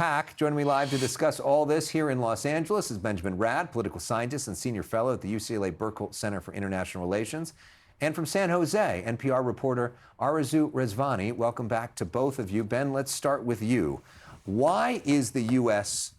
pack. Joining me live to discuss all this here in Los Angeles is Benjamin Radd, political scientist and senior fellow at the UCLA Burkle Center for International Relations. And from San Jose, NPR reporter Arezou Rezvani. Welcome back to both of you. Ben, let's start with you. Why is the U.S.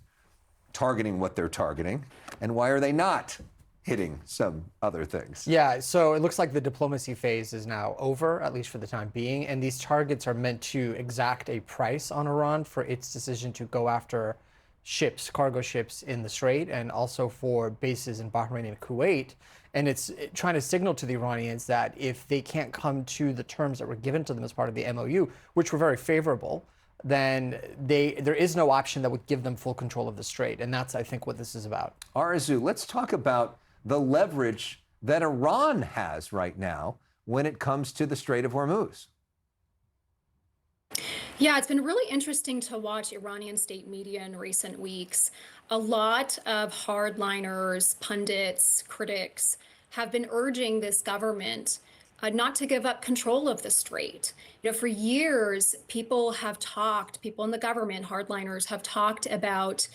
targeting what they're targeting, and why are they not hitting some other things? Yeah, so it looks like the diplomacy phase is now over, at least for the time being, and these targets are meant to exact a price on Iran for its decision to go after ships, cargo ships in the Strait, and also for bases in Bahrain and Kuwait. And it's trying to signal to the Iranians that if they can't come to the terms that were given to them as part of the MOU, which were very favorable, then there is no option that would give them full control of the Strait. And that's, I think, what this is about. Arezou, let's talk about the leverage that Iran has right now when it comes to the Strait of Hormuz. Yeah, it's been really interesting to watch Iranian state media in recent weeks. A lot of hardliners, pundits, critics have been urging this government not to give up control of the Strait. For years, people in the government, hardliners, have talked about,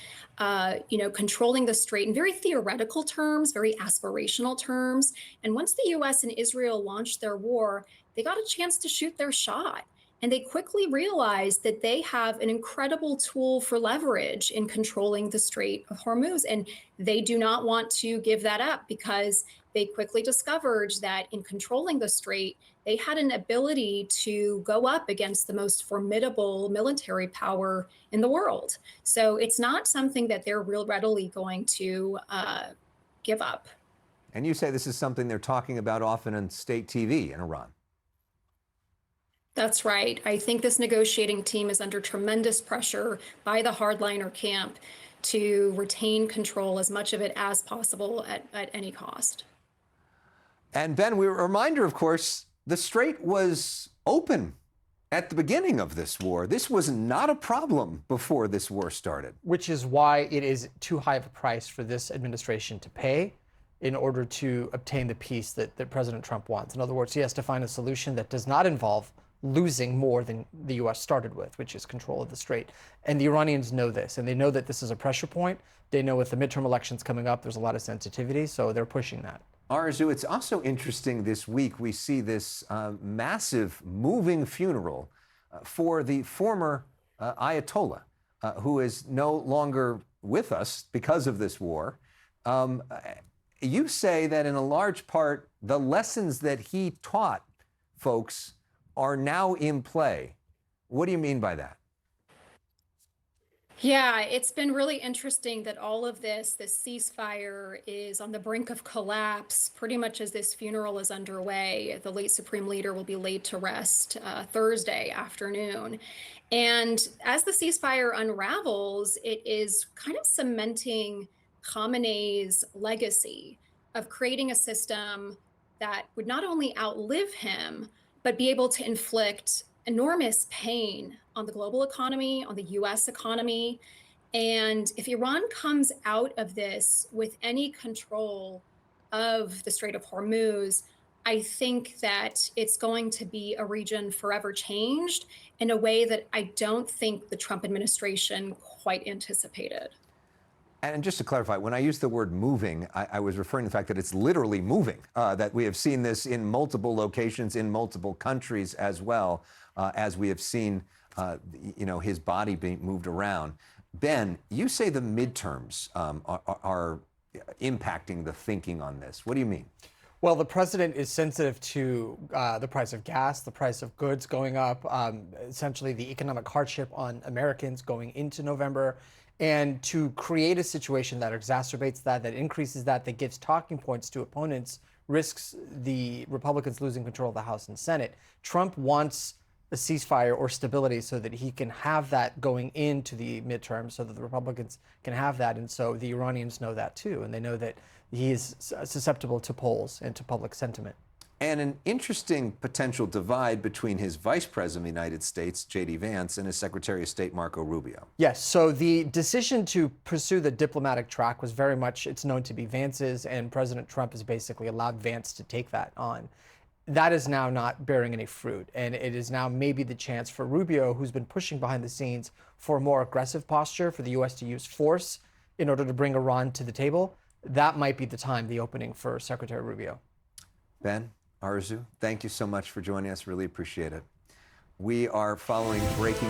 controlling the Strait in very theoretical terms, very aspirational terms. And once the U.S. and Israel launched their war, they got a chance to shoot their shot. And they quickly realized that they have an incredible tool for leverage in controlling the Strait of Hormuz. And they do not want to give that up because they quickly discovered that in controlling the Strait, they had an ability to go up against the most formidable military power in the world. So it's not something that they're real readily going to give up. And you say this is something they're talking about often on state TV in Iran. That's right. I think this negotiating team is under tremendous pressure by the hardliner camp to retain control as much of it as possible at any cost. And Ben, we were a reminder, of course, the Strait was open at the beginning of this war. This was not a problem before this war started. Which is why it is too high of a price for this administration to pay in order to obtain the peace that President Trump wants. In other words, he has to find a solution that does not involve losing more than the U.S. started with, which is control of the Strait. And the Iranians know this, and they know that this is a pressure point. They know with the midterm elections coming up, there's a lot of sensitivity, so they're pushing that. Arezou, it's also interesting this week we see this massive moving funeral for the former Ayatollah, who is no longer with us because of this war. You say that in a large part, the lessons that he taught folks are now in play. What do you mean by that? Yeah, it's been really interesting that all of this ceasefire is on the brink of collapse pretty much as this funeral is underway. The late Supreme Leader will be laid to rest Thursday afternoon. And as the ceasefire unravels, it is kind of cementing Khamenei's legacy of creating a system that would not only outlive him, but be able to inflict enormous pain on the global economy, on the US economy. And if Iran comes out of this with any control of the Strait of Hormuz, I think that it's going to be a region forever changed in a way that I don't think the Trump administration quite anticipated. And just to clarify, when I use the word moving, I was referring to the fact that it's literally moving, that we have seen this in multiple locations, in multiple countries as well, as we have seen, his body being moved around. Ben, you say the midterms are impacting the thinking on this. What do you mean? Well, the president is sensitive to the price of gas, the price of goods going up, essentially the economic hardship on Americans going into November. And to create a situation that exacerbates that increases that gives talking points to opponents, risks the Republicans losing control of the House and Senate. Trump wants a ceasefire or stability so that he can have that going into the midterms, so that the Republicans can have that. And so the Iranians know that too. And they know that he is susceptible to polls and to public sentiment. And an interesting potential divide between his vice president of the United States, J.D. Vance, and his Secretary of State, Marco Rubio. Yes, so the decision to pursue the diplomatic track was very much, it's known to be Vance's, and President Trump has basically allowed Vance to take that on. that is now not bearing any fruit. And it is now maybe the chance for Rubio, who's been pushing behind the scenes for a more aggressive posture, for the U.S. to use force in order to bring Iran to the table. That might be the time, the opening for Secretary Rubio. Ben, Arezou, thank you so much for joining us. Really appreciate it. We are following breaking